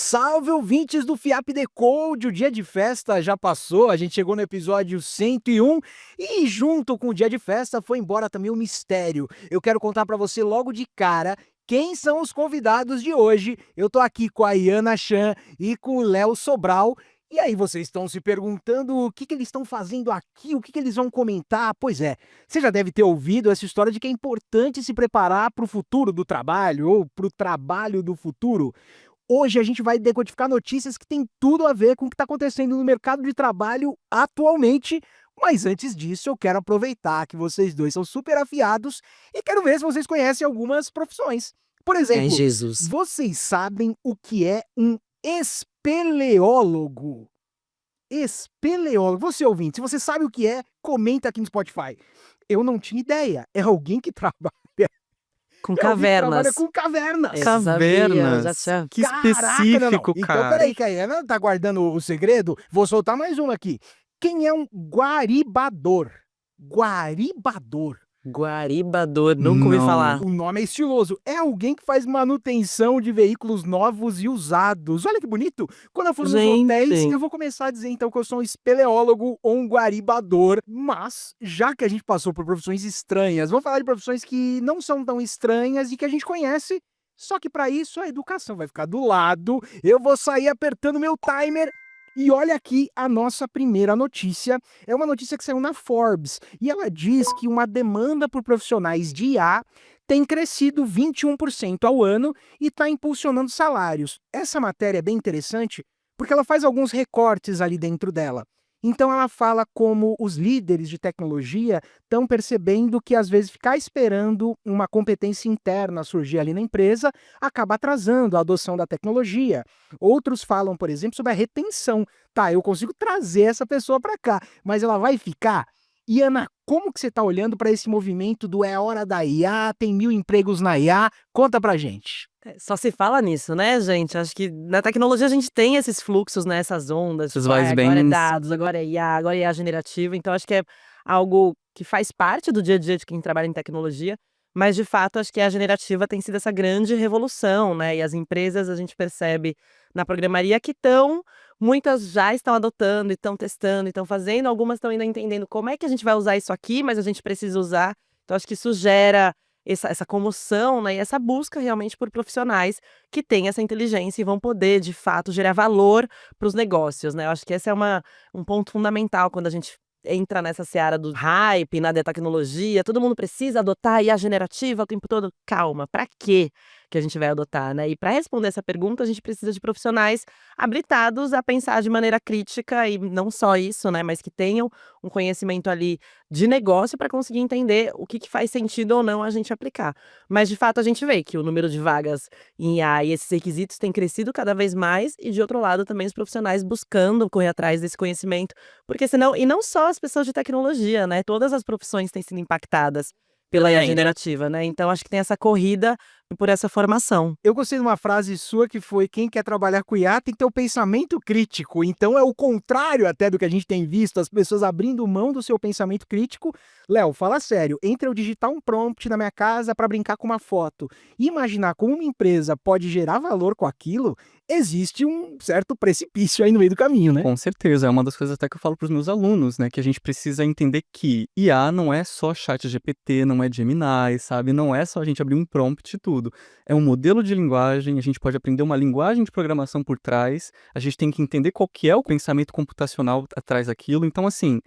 Salve, ouvintes do FIAP Decode! O dia de festa já passou, a gente chegou no episódio 101 e junto com o dia de festa foi embora também o mistério. Eu quero contar pra você logo de cara quem são os convidados de hoje. Eu tô aqui com a Iana Chan e com o Léo Sobral. E aí vocês estão se perguntando o que eles estão fazendo aqui, o que eles vão comentar? Pois é, você já deve ter ouvido essa história de que é importante se preparar para o futuro do trabalho ou para o trabalho do futuro. Hoje a gente vai decodificar notícias que têm tudo a ver com o que está acontecendo no mercado de trabalho atualmente, mas antes disso eu quero aproveitar que vocês dois são super afiados e quero ver se vocês conhecem algumas profissões. Por Ai, exemplo, Jesus. vocês sabem o que é um espeleólogo? Espeleólogo. Você ouvinte, se você sabe o que é, comenta aqui no Spotify. Eu não tinha ideia. É alguém que trabalha. Com É alguém que trabalha cavernas. com cavernas. Esse sabia, já Cavernas. tinha... Que Caraca, não. específico, Então, cara. peraí, que a Ana tá guardando o segredo. Vou soltar mais uma aqui. Quem é um guaribador? Guaribador. Guaribador, nunca ouvi Não. falar. O nome é estiloso. É alguém que faz manutenção de veículos novos e usados. Olha que bonito. Quando eu for nos Gente. hotéis, eu vou começar a dizer então que eu sou um espeleólogo ou um guaribador. Mas, já que a gente passou por profissões estranhas, vamos falar de profissões que não são tão estranhas e que a gente conhece. Só que para isso a educação vai ficar do lado. Eu vou sair apertando meu timer. E olha aqui a nossa primeira notícia. É uma notícia que saiu na Forbes. E ela diz que uma demanda por profissionais de IA tem crescido 21% ao ano e está impulsionando salários. Essa matéria é bem interessante porque ela faz alguns recortes ali dentro dela. Então ela fala como os líderes de tecnologia estão percebendo que às vezes ficar esperando uma competência interna surgir ali na empresa acaba atrasando a adoção da tecnologia. Outros falam, por exemplo, sobre a retenção. Tá, eu consigo trazer essa pessoa para cá, mas ela vai ficar? E Ana, como que você está olhando para esse movimento do é hora da IA, tem 1000 empregos na IA? Conta pra gente. Só se fala nisso, né, gente? Acho que na tecnologia a gente tem esses fluxos, né, essas ondas. Esses Tipo, agora é vai-vens. dados, agora é IA, agora é IA generativa. Então acho que é algo que faz parte do dia a dia de quem trabalha em tecnologia. Mas, de fato, acho que a generativa tem sido essa grande revolução, né? E as empresas, a gente percebe na programaria que muitas já estão adotando, e estão testando, e estão fazendo. Algumas estão ainda entendendo como é que a gente vai usar isso aqui, mas a gente precisa usar. Então, acho que isso gera essa comoção, né? E essa busca realmente por profissionais que têm essa inteligência e vão poder, de fato, gerar valor para os negócios, né? Eu acho que esse é um ponto fundamental quando a gente entra nessa seara do hype, da tecnologia, todo mundo precisa adotar a IA generativa o tempo todo. Calma, para quê que a gente vai adotar, né? E para responder essa pergunta, a gente precisa de profissionais habilitados a pensar de maneira crítica e não só isso, né? Mas que tenham um conhecimento ali de negócio para conseguir entender o que faz sentido ou não a gente aplicar. Mas, de fato, a gente vê que o número de vagas em IA e esses requisitos tem crescido cada vez mais e, de outro lado, também os profissionais buscando correr atrás desse conhecimento, porque senão, e não só as pessoas de tecnologia, né? Todas as profissões têm sido impactadas pela IA generativa, né? Então, acho que tem essa corrida por essa formação. Eu gostei de uma frase sua que foi: quem quer trabalhar com IA tem que ter o pensamento crítico. Então é o contrário até do que a gente tem visto, as pessoas abrindo mão do seu pensamento crítico. Léo, fala sério, entre eu digitar um prompt na minha casa para brincar com uma foto e imaginar como uma empresa pode gerar valor com aquilo, existe um certo precipício aí no meio do caminho, né? Com certeza, é uma das coisas até que eu falo para os meus alunos, né? Que a gente precisa entender que IA não é só ChatGPT, não é Gemini, sabe? Não é só a gente abrir um prompt e tudo. É um modelo de linguagem, a gente pode aprender uma linguagem de programação por trás, a gente tem que entender qual que é o pensamento computacional atrás daquilo. Então, assim,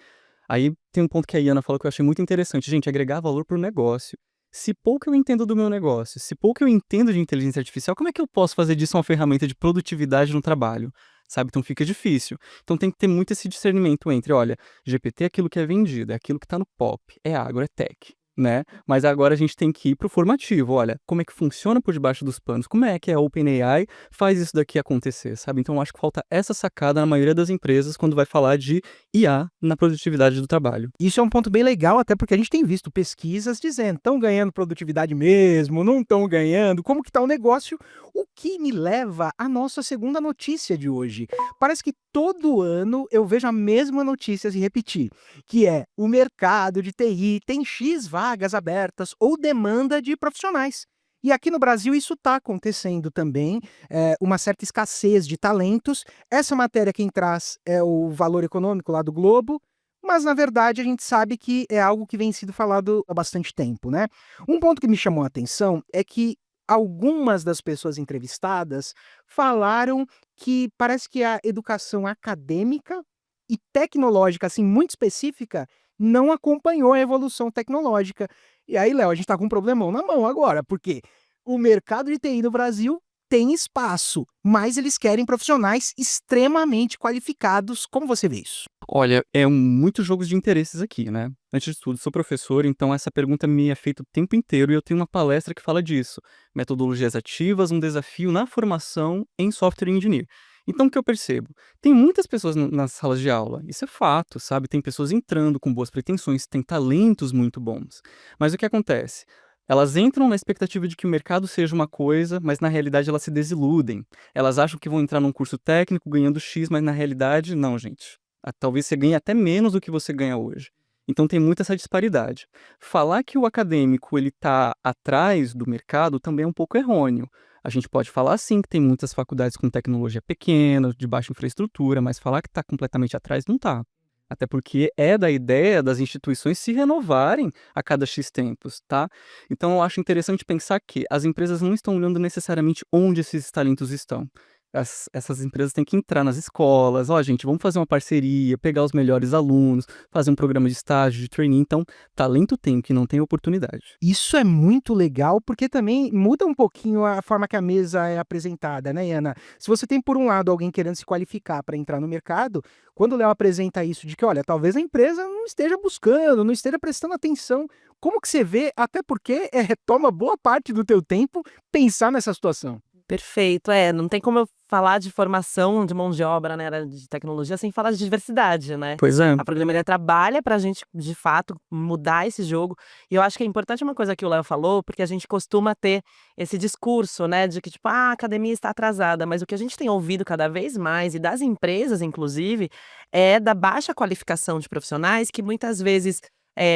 aí tem um ponto que a Iana falou que eu achei muito interessante. Gente, agregar valor para o negócio. Se pouco eu entendo do meu negócio, se pouco eu entendo de inteligência artificial, como é que eu posso fazer disso uma ferramenta de produtividade no trabalho? Sabe? Então fica difícil. Então tem que ter muito esse discernimento entre, olha, GPT é aquilo que é vendido, é aquilo que está no pop, é agro, é tech, né? Mas agora a gente tem que ir pro formativo, olha, como é que funciona por debaixo dos panos, como é que a OpenAI faz isso daqui acontecer, sabe? Então eu acho que falta essa sacada na maioria das empresas quando vai falar de IA na produtividade do trabalho. Isso é um ponto bem legal, até porque a gente tem visto pesquisas dizendo, estão ganhando produtividade mesmo, não estão ganhando, como que está o negócio? O que me leva à nossa segunda notícia de hoje. Parece que todo ano eu vejo a mesma notícia se repetir, que é: o mercado de TI tem X vagas abertas ou demanda de profissionais. E aqui no Brasil isso está acontecendo também, uma certa escassez de talentos. Essa matéria quem traz é o Valor Econômico lá do Globo, mas na verdade a gente sabe que é algo que vem sido falado há bastante tempo, né. Um ponto que me chamou a atenção é que algumas das pessoas entrevistadas falaram que parece que a educação acadêmica e tecnológica, assim, muito específica, não acompanhou a evolução tecnológica. E aí, Léo, a gente tá com um problemão na mão agora, porque o mercado de TI no Brasil tem espaço, mas eles querem profissionais extremamente qualificados. Como você vê isso? Olha, muitos jogos de interesses aqui, né? Antes de tudo, sou professor, então essa pergunta me é feita o tempo inteiro e eu tenho uma palestra que fala disso. Metodologias ativas, um desafio na formação em software engineer. Então, o que eu percebo? Tem muitas pessoas nas salas de aula, isso é fato, sabe? Tem pessoas entrando com boas pretensões, tem talentos muito bons. Mas o que acontece? Elas entram na expectativa de que o mercado seja uma coisa, mas na realidade elas se desiludem. Elas acham que vão entrar num curso técnico ganhando X, mas na realidade, não, gente. Talvez você ganhe até menos do que você ganha hoje. Então tem muita essa disparidade. Falar que o acadêmico ele está atrás do mercado também é um pouco errôneo. A gente pode falar sim que tem muitas faculdades com tecnologia pequena, de baixa infraestrutura, mas falar que está completamente atrás não está. Até porque é da ideia das instituições se renovarem a cada X tempos, tá? Então eu acho interessante pensar que as empresas não estão olhando necessariamente onde esses talentos estão. Essas empresas têm que entrar nas escolas, ó, gente, vamos fazer uma parceria, pegar os melhores alunos, fazer um programa de estágio, de trainee. Então, talento tem, que não tem oportunidade. Isso é muito legal, porque também muda um pouquinho a forma que a mesa é apresentada, né, Ana? Se você tem, por um lado, alguém querendo se qualificar para entrar no mercado, quando o Léo apresenta isso de que, olha, talvez a empresa não esteja buscando, não esteja prestando atenção, como que você vê? Até porque toma boa parte do teu tempo pensar nessa situação. Perfeito, não tem como eu falar de formação de mão de obra na área de tecnologia sem falar de diversidade, né. Pois é. A programaria trabalha para a gente, de fato, mudar esse jogo, e eu acho que é importante uma coisa que o Léo falou, porque a gente costuma ter esse discurso, né, de que tipo: "Ah, a academia está atrasada", mas o que a gente tem ouvido cada vez mais, e das empresas inclusive, é da baixa qualificação de profissionais que muitas vezes,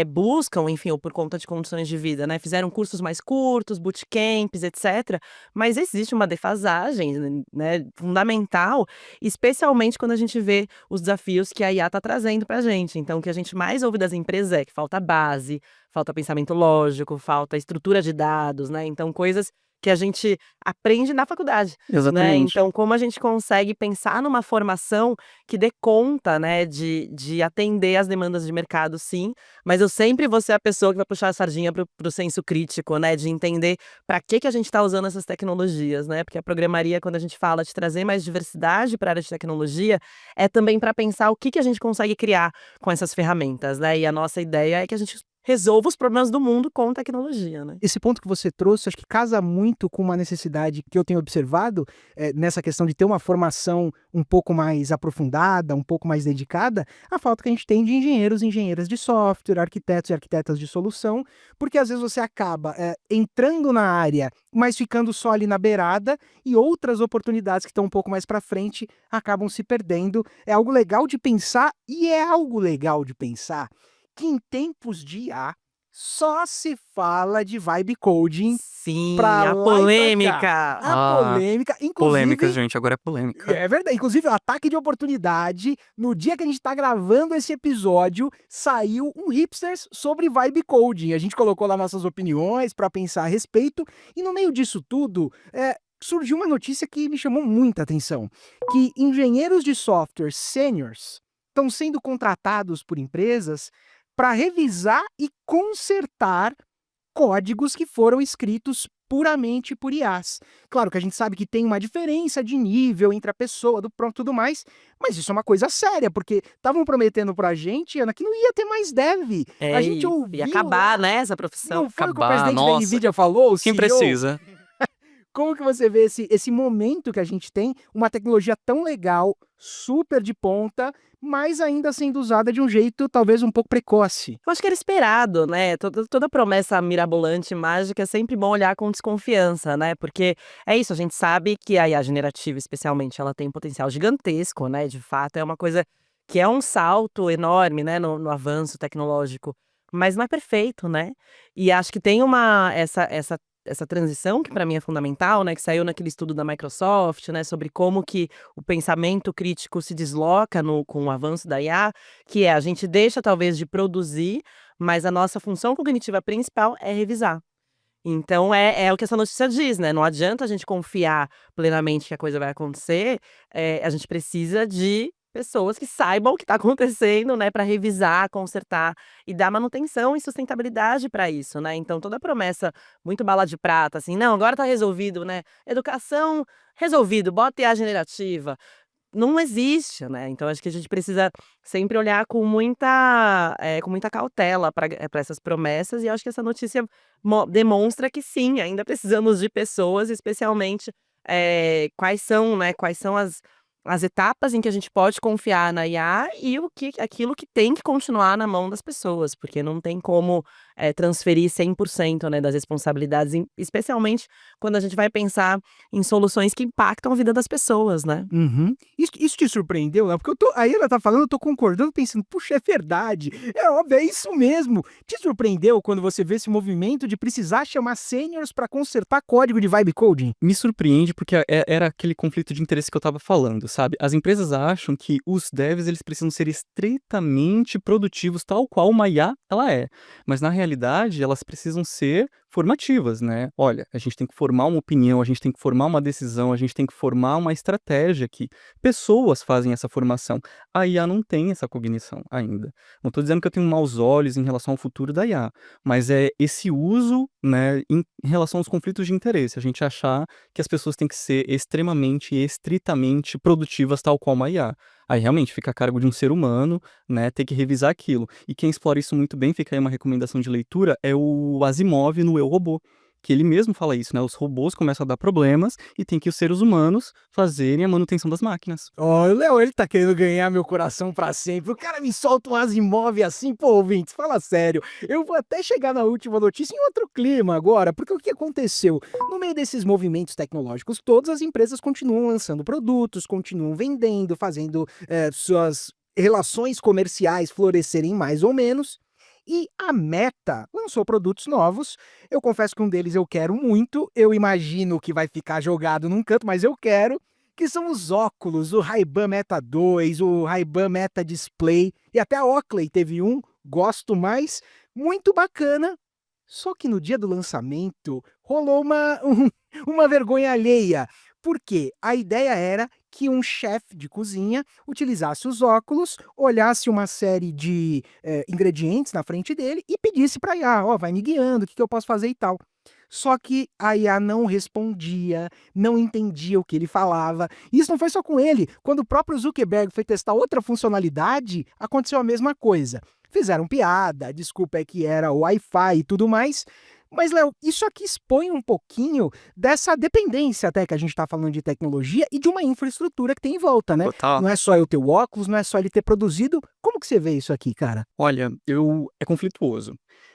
buscam, enfim, ou por conta de condições de vida, né, fizeram cursos mais curtos, bootcamps, etcétera, mas existe uma defasagem, né, fundamental, especialmente quando a gente vê os desafios que a IA está trazendo para a gente. Então o que a gente mais ouve das empresas é que falta base, falta pensamento lógico, falta estrutura de dados, né, então coisas que a gente aprende na faculdade, né. Exatamente. Então como a gente consegue pensar numa formação que dê conta, né, de atender às demandas de mercado, sim, mas eu sempre vou ser a pessoa que vai puxar a sardinha para o senso crítico, né, de entender para que a gente está usando essas tecnologias, né, porque a programaria, quando a gente fala de trazer mais diversidade para a área de tecnologia, é também para pensar o que a gente consegue criar com essas ferramentas, né, e a nossa ideia é que a gente resolva os problemas do mundo com tecnologia, né. Esse ponto que você trouxe, acho que casa muito com uma necessidade que eu tenho observado, nessa questão de ter uma formação um pouco mais aprofundada, um pouco mais dedicada, a falta que a gente tem de engenheiros e engenheiras de software, arquitetos e arquitetas de solução, porque às vezes você acaba, entrando na área, mas ficando só ali na beirada, e outras oportunidades que estão um pouco mais para frente acabam se perdendo. É algo legal de pensar, e é algo legal de pensar que em tempos de IA só se fala de vibe coding Sim, pra a lá e pra cá. polêmica. A polêmica, Polêmicas, inclusive, gente, agora é polêmica. é verdade, inclusive o ataque de oportunidade, no dia que a gente tá gravando esse episódio, saiu um hipsters sobre vibe coding. A gente colocou lá nossas opiniões pra pensar a respeito, e no meio disso tudo, surgiu uma notícia que me chamou muita atenção, que engenheiros de software sêniors estão sendo contratados por empresas para revisar e consertar códigos que foram escritos puramente por IAs. Claro que a gente sabe que tem uma diferença de nível entre a pessoa, do prompt e tudo mais, mas isso é uma coisa séria, porque estavam prometendo pra gente, Ana, que não ia ter mais dev. A gente ouviu ia acabar, lá, né, essa profissão. não foi o que o Acabar, presidente da nossa. NVIDIA falou, o Quem CEO? precisa? Como que você vê esse momento que a gente tem, uma tecnologia tão legal, super de ponta, mas ainda sendo usada de um jeito talvez um pouco precoce? Eu acho que era esperado, né, toda promessa mirabolante, mágica, é sempre bom olhar com desconfiança, né, porque é isso, a gente sabe que a IA generativa, especialmente, ela tem um potencial gigantesco, né, de fato é uma coisa que é um salto enorme, né, no avanço tecnológico, mas não é perfeito, né, e acho que tem essa essa transição, que para mim é fundamental, né, que saiu naquele estudo da Microsoft, né, sobre como que o pensamento crítico se desloca com o avanço da IA, que é a gente deixa talvez de produzir, mas a nossa função cognitiva principal é revisar. Então é o que essa notícia diz, né, não adianta a gente confiar plenamente que a coisa vai acontecer, a gente precisa de pessoas que saibam o que está acontecendo, né, para revisar, consertar e dar manutenção e sustentabilidade para isso, né. Então toda promessa muito bala de prata, assim: "Não, agora está resolvido, né, educação resolvido, bota IA generativa", não existe, né. Então acho que a gente precisa sempre olhar com muita cautela para essas promessas, e eu acho que essa notícia demonstra que sim, ainda precisamos de pessoas, especialmente, quais são as etapas em que a gente pode confiar na IA e aquilo que tem que continuar na mão das pessoas, porque não tem como, transferir 100%, né, das responsabilidades, especialmente quando a gente vai pensar em soluções que impactam a vida das pessoas, né. Uhum. Isso te surpreendeu, Léo? Porque aí ela tá falando, eu tô concordando, pensando: "Puxa, é verdade, é óbvio, é isso mesmo". Te surpreendeu quando você vê esse movimento de precisar chamar sêniors para consertar código de vibe coding? Me surpreende porque era aquele conflito de interesse que eu estava falando, sabe. As empresas acham que os devs eles precisam ser estritamente produtivos, tal qual uma IA ela é, mas na realidade elas precisam ser formativas, né. Olha, a gente tem que formar uma opinião, a gente tem que formar uma decisão, a gente tem que formar uma estratégia aqui. Pessoas fazem essa formação. A IA não tem essa cognição ainda. Não estou dizendo que eu tenho maus olhos em relação ao futuro da IA, mas é esse uso, né, em relação aos conflitos de interesse, a gente achar que as pessoas têm que ser extremamente e estritamente produtivas tal qual uma IA. Aí realmente fica a cargo de um ser humano, né, ter que revisar aquilo. E quem explora isso muito bem, fica aí uma recomendação de leitura, é o Asimov no Eu, Robô, que ele mesmo fala isso, né, os robôs começam a dar problemas e tem que os seres humanos fazerem a manutenção das máquinas. Ó, o Léo, ele tá querendo ganhar meu coração pra sempre. O cara me solta um Asimov assim, pô, ouvintes, fala sério. Eu vou até chegar na última notícia em outro clima agora, porque o que aconteceu? No meio desses movimentos tecnológicos todas as empresas continuam lançando produtos, continuam vendendo, fazendo suas relações comerciais florescerem mais ou menos. E a Meta lançou produtos novos. Eu confesso que um deles eu quero muito. Eu imagino que vai ficar jogado num canto, mas eu quero. Que são os óculos, o Ray-Ban Meta 2, o Ray-Ban Meta Display, e até a Oakley teve um, gosto mais, muito bacana. Só que no dia do lançamento rolou uma vergonha alheia. Por quê? A ideia era que um chefe de cozinha utilizasse os óculos, olhasse uma série de ingredientes na frente dele e pedisse para a IA, ó, vai me guiando, o que eu posso fazer e tal. Só que a IA não respondia, não entendia o que ele falava. Isso não foi só com ele. Quando o próprio Zuckerberg foi testar outra funcionalidade, aconteceu a mesma coisa. Fizeram piada, a desculpa é que era o Wi-Fi e tudo mais. Mas, Léo, isso aqui expõe um pouquinho dessa dependência até que a gente está falando de tecnologia e de uma infraestrutura que tem em volta, né? Total. Não é só eu ter o óculos, não é só ele ter produzido. Como que você vê isso aqui, cara? Olha, é conflituoso.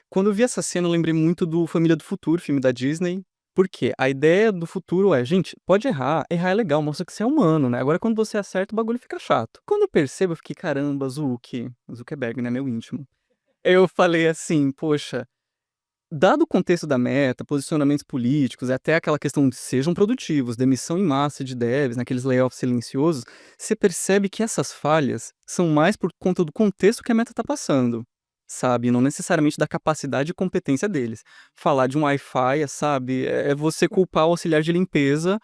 Quando eu vi essa cena, eu lembrei muito do Família do Futuro, filme da Disney. Porque a ideia do futuro é, gente, pode errar é legal, mostra que você é humano, né? Agora quando você acerta, o bagulho fica chato. Quando eu percebo, eu fiquei, caramba, Zuckerberg, né, meu íntimo. Eu falei assim, poxa, dado o contexto da Meta, posicionamentos políticos, até aquela questão de sejam produtivos, demissão em massa de devs, naqueles layoffs silenciosos, você percebe que essas falhas são mais por conta do contexto que a Meta está passando, sabe? Não necessariamente da capacidade e competência deles. Falar de um Wi-Fi, sabe, é você culpar o auxiliar de limpeza,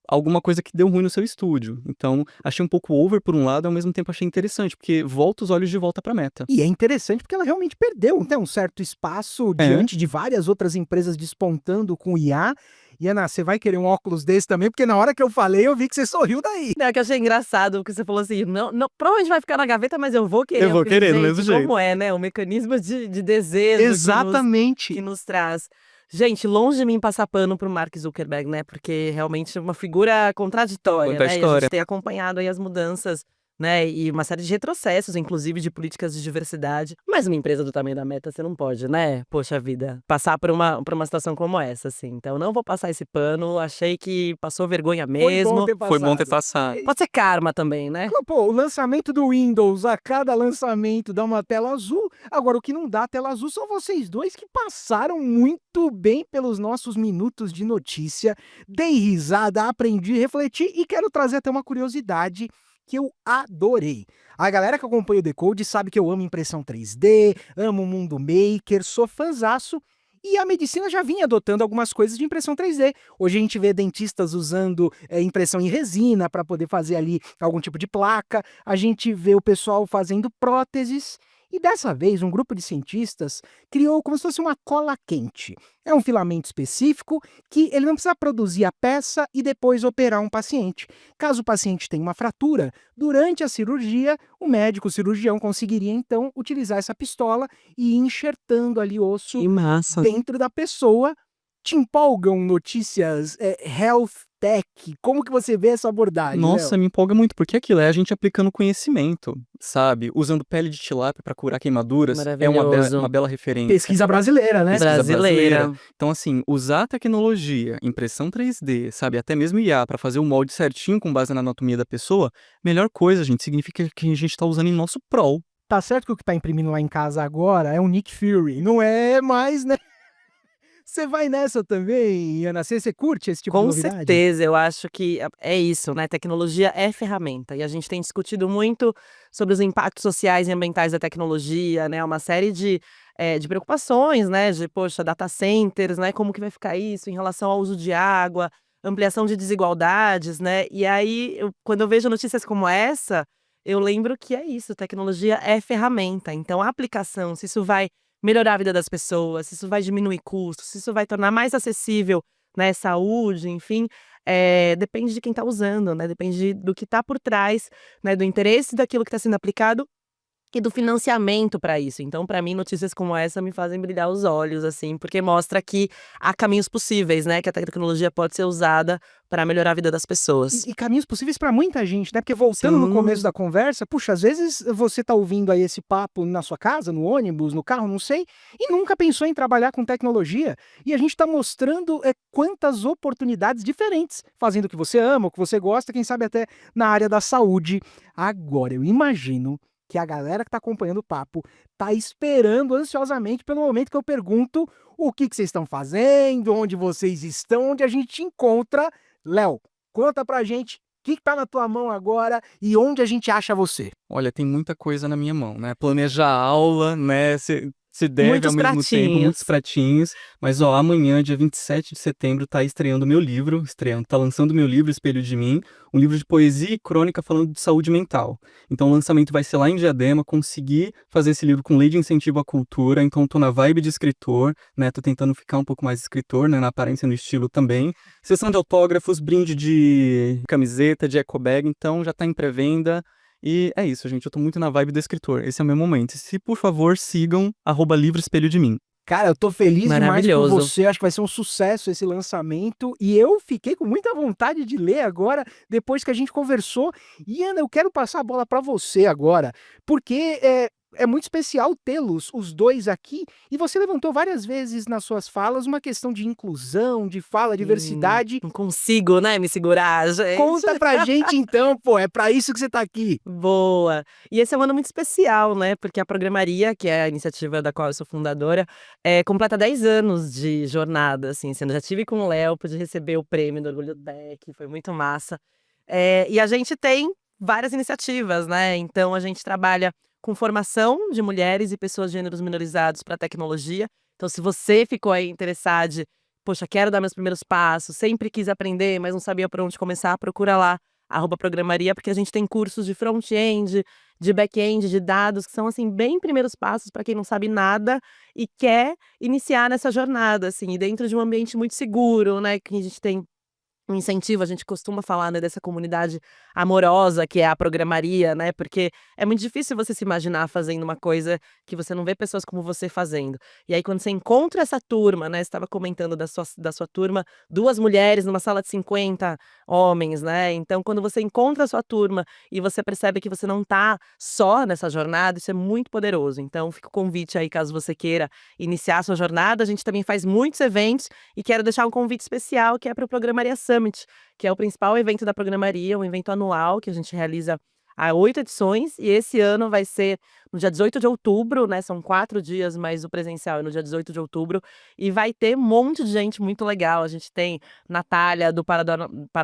alguma coisa que deu ruim no seu estúdio. Então, achei um pouco over por um lado, ao mesmo tempo achei interessante, porque volta os olhos de volta para a Meta. E é interessante porque ela realmente perdeu, né, um certo espaço diante de várias outras empresas despontando com IA. E Ana, você vai querer um óculos desse também? Porque na hora que eu falei, eu vi que você sorriu daí. É que eu achei engraçado, porque você falou assim: "Não, não, provavelmente vai ficar na gaveta, mas eu vou querer", Eu vou porque, querer, do gente, mesmo jeito. como é, né, o mecanismo de desejo Exatamente. que nos traz. Gente, longe de mim passar pano para o Mark Zuckerberg, né, porque realmente é uma figura contraditória, né, e a Contraditória. gente tem acompanhado aí as mudanças né, e uma série de retrocessos, inclusive de políticas de diversidade. Mas uma empresa do tamanho da Meta, você não pode, né, poxa vida, passar por uma situação como essa, assim. Então não vou passar esse pano, achei que passou vergonha Foi bom mesmo. ter Foi bom ter passado. passado. Pode ser karma também, né? Pô, o lançamento do Windows, a cada lançamento dá uma tela azul. Agora, o que não dá tela azul são vocês dois que passaram muito bem pelos nossos minutos de notícia. Dei risada, aprendi, refleti e quero trazer até uma curiosidade que eu adorei. A galera que acompanha o Decode sabe que eu amo impressão 3D, amo o mundo maker, sou fãzaço. E a medicina já vinha adotando algumas coisas de impressão 3D. Hoje a gente vê dentistas usando impressão em resina para poder fazer ali algum tipo de placa. A gente vê o pessoal fazendo próteses. E dessa vez, um grupo de cientistas criou como se fosse uma cola quente. É um filamento específico que ele não precisa produzir a peça e depois operar um paciente. Caso o paciente tenha uma fratura, durante a cirurgia, o médico, o cirurgião, conseguiria então utilizar essa pistola e ir enxertando ali osso Que massa. dentro da pessoa. Te empolgam notícias health tech? Como que você vê essa abordagem, Nossa, Léo? me empolga muito, porque aquilo é a gente aplicando conhecimento, sabe? Usando pele de tilápia para curar queimaduras é Maravilhoso. uma bela referência. Pesquisa brasileira, né? Pesquisa Brasileira. Então, assim, usar a tecnologia, impressão 3D, sabe, até mesmo IA, para fazer o molde certinho com base na anatomia da pessoa, melhor coisa, gente, significa que a gente tá usando em nosso prol. Tá certo que o que tá imprimindo lá em casa agora é um Nick Fury, não é mais, né? Você vai nessa também, Ana? Você curte esse tipo de Com novidade? certeza, eu acho que é isso, né? Tecnologia é ferramenta. E a gente tem discutido muito sobre os impactos sociais e ambientais da tecnologia, né? Uma série de preocupações, né? De, poxa, data centers, né? Como que vai ficar isso em relação ao uso de água, ampliação de desigualdades, né? E aí, quando eu vejo notícias como essa, eu lembro que é isso, tecnologia é ferramenta. Então, a aplicação, se isso vai melhorar a vida das pessoas, se isso vai diminuir custos, se isso vai tornar mais acessível, né, saúde, enfim, depende de quem está usando, né, depende do que está por trás, né, do interesse daquilo que está sendo aplicado e do financiamento para isso. Então, para mim, notícias como essa me fazem brilhar os olhos, assim, porque mostra que há caminhos possíveis, né, que a tecnologia pode ser usada para melhorar a vida das pessoas. E caminhos possíveis para muita gente, né? Porque voltando no Sim. começo da conversa, puxa, às vezes você tá ouvindo aí esse papo na sua casa, no ônibus, no carro, não sei, e nunca pensou em trabalhar com tecnologia. E a gente tá mostrando quantas oportunidades diferentes, fazendo o que você ama, o que você gosta, quem sabe até na área da saúde. Agora, eu imagino que a galera que tá acompanhando o papo tá esperando ansiosamente pelo momento que eu pergunto o que vocês estão fazendo, onde vocês estão, onde a gente te encontra. Léo, conta pra gente o que tá na tua mão agora e onde a gente acha você. Olha, tem muita coisa na minha mão, né? Planejar a aula, né? Se deve Muitos ao mesmo tempo, muitos pratinhos. Mas, ó, amanhã, dia 27 de setembro, tá estreando meu livro. Tá lançando meu livro, Espelho de Mim. Um livro de poesia e crônica falando de saúde mental. Então, o lançamento vai ser lá em Diadema. Consegui fazer esse livro com lei de incentivo à cultura. Então, tô na vibe de escritor, né? Tô tentando ficar um pouco mais escritor, né? Na aparência e no estilo também. Sessão de autógrafos, brinde de camiseta, de eco bag. Então, já tá em pré-venda. E é isso, gente. Eu tô muito na vibe do escritor. Esse é o meu momento. Se, por favor, sigam @livro espelho de mim. Cara, eu tô feliz demais por Maravilhoso. você, acho que vai ser um sucesso esse lançamento, e eu fiquei com muita vontade de ler agora, depois que a gente conversou. E Ana, eu quero passar a bola pra você agora, porque é muito especial tê-los, os dois aqui, e você levantou várias vezes nas suas falas uma questão de inclusão, de fala, diversidade. Não consigo, né, me segurar, gente. Conta pra gente então, pô, é pra isso que você tá aqui. Boa! E esse é um ano muito especial, né, porque a Programaria, que é a iniciativa da qual eu sou fundadora, completa 10 anos de jornada, assim, eu já tive com o Léo, pude receber o prêmio do Orgulho Tech, foi muito massa. E a gente tem várias iniciativas, né, então a gente trabalha com formação de mulheres e pessoas de gêneros minorizados para tecnologia. Então, se você ficou aí interessado, poxa, quero dar meus primeiros passos, sempre quis aprender, mas não sabia por onde começar, procura lá, @programaria, porque a gente tem cursos de front-end, de back-end, de dados, que são, assim, bem primeiros passos para quem não sabe nada e quer iniciar nessa jornada, assim, e dentro de um ambiente muito seguro, né, que a gente tem um incentivo, a gente costuma falar, né, dessa comunidade amorosa que é a programaria, né, porque é muito difícil você se imaginar fazendo uma coisa que você não vê pessoas como você fazendo. E aí quando você encontra essa turma, né, você estava comentando da sua turma, 2 mulheres numa sala de 50 homens, né, então quando você encontra a sua turma e você percebe que você não tá só nessa jornada, isso é muito poderoso. Então fica o convite aí, caso você queira iniciar a sua jornada, a gente também faz muitos eventos e quero deixar um convite especial que é para o Programaria Summit, que é o principal evento da programaria, um evento anual que a gente realiza há 8 edições, e esse ano vai ser no dia 18 de outubro, né? São 4 dias, mas o presencial é no dia 18 de outubro, e vai ter um monte de gente muito legal. A gente tem Natália do Para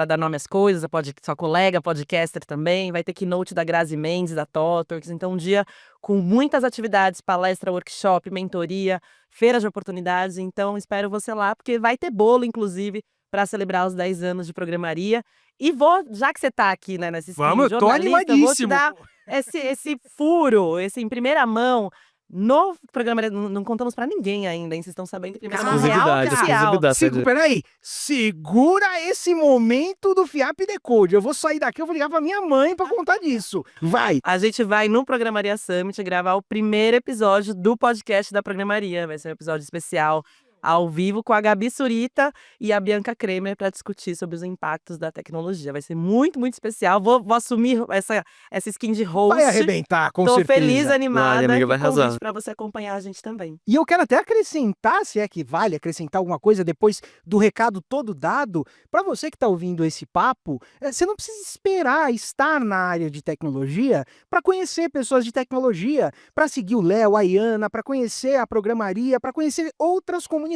Dar Nome às Coisas, sua colega podcaster também, vai ter keynote da Grazi Mendes, da Totorx, então um dia com muitas atividades, palestra, workshop, mentoria, feira de oportunidades, então espero você lá, porque vai ter bolo, inclusive, para celebrar os 10 anos de programaria. E já que você tá aqui, né, nesse espírito Vamos, eu tô jornalista, eu vou te animadíssimo. dar esse furo, esse em primeira mão, no Programaria. Não contamos para ninguém ainda, hein? Vocês estão sabendo em primeira mão, real Exclusividade, oficial. exclusividade. Peraí, segura esse momento do FIAP Decode. Eu vou sair daqui, eu vou ligar pra minha mãe pra contar disso. Vai! A gente vai no Programaria Summit gravar o primeiro episódio do podcast da Programaria. Vai ser um episódio especial, ao vivo, com a Gabi Surita e a Bianca Kremer para discutir sobre os impactos da tecnologia. Vai ser muito, muito especial. Vou assumir essa skin de host. Vai arrebentar, com Tô certeza. feliz, animada. Vai, amiga, vai Fica o convite arrasar. para você acompanhar a gente também. E eu quero até acrescentar, se é que vale acrescentar alguma coisa depois do recado todo dado, para você que está ouvindo esse papo, você não precisa esperar estar na área de tecnologia para conhecer pessoas de tecnologia, para seguir o Léo, a Iana, para conhecer a programaria, para conhecer outras comunidades.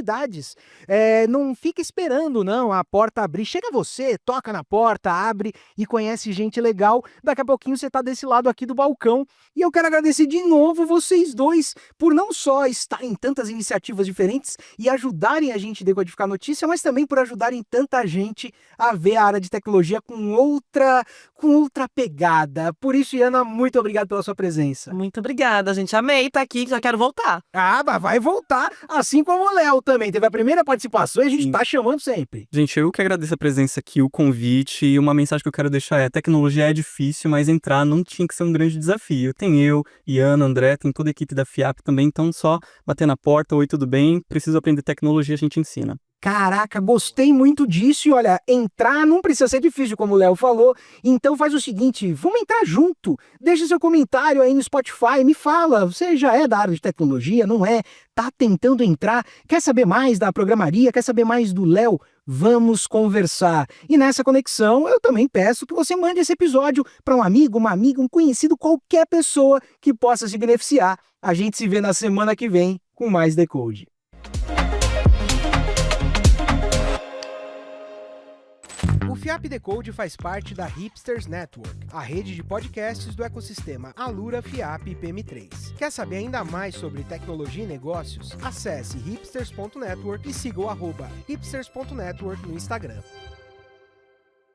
Não fica esperando, não, a porta abrir. Chega você, toca na porta, abre e conhece gente legal. Daqui a pouquinho você está desse lado aqui do balcão. E eu quero agradecer de novo vocês dois por não só estarem em tantas iniciativas diferentes e ajudarem a gente a decodificar notícia, mas também por ajudarem tanta gente a ver a área de tecnologia com outra pegada. Por isso, Iana, muito obrigado pela sua presença. Muito obrigada, gente. Amei estar aqui, já quero voltar. Ah, mas vai voltar, assim como o Léo também. Teve a primeira participação e a gente Sim. tá chamando sempre. Gente, eu que agradeço a presença aqui, o convite, e uma mensagem que eu quero deixar é: tecnologia é difícil, mas entrar não tinha que ser um grande desafio. Tem eu, Iana, André, tem toda a equipe da FIAP também, então só bater na porta, oi, tudo bem? Preciso aprender tecnologia, a gente ensina. Caraca, gostei muito disso e olha, entrar não precisa ser difícil, como o Léo falou, então faz o seguinte, vamos entrar junto, deixa seu comentário aí no Spotify, me fala, você já é da área de tecnologia, não é? Tá tentando entrar, quer saber mais da programaria, quer saber mais do Léo? Vamos conversar. E nessa conexão, eu também peço que você mande esse episódio para um amigo, uma amiga, um conhecido, qualquer pessoa que possa se beneficiar. A gente se vê na semana que vem com mais Decode. O FIAP Decode faz parte da Hipsters Network, a rede de podcasts do ecossistema Alura, FIAP e PM3. Quer saber ainda mais sobre tecnologia e negócios? Acesse hipsters.network e siga o @hipsters.network no Instagram.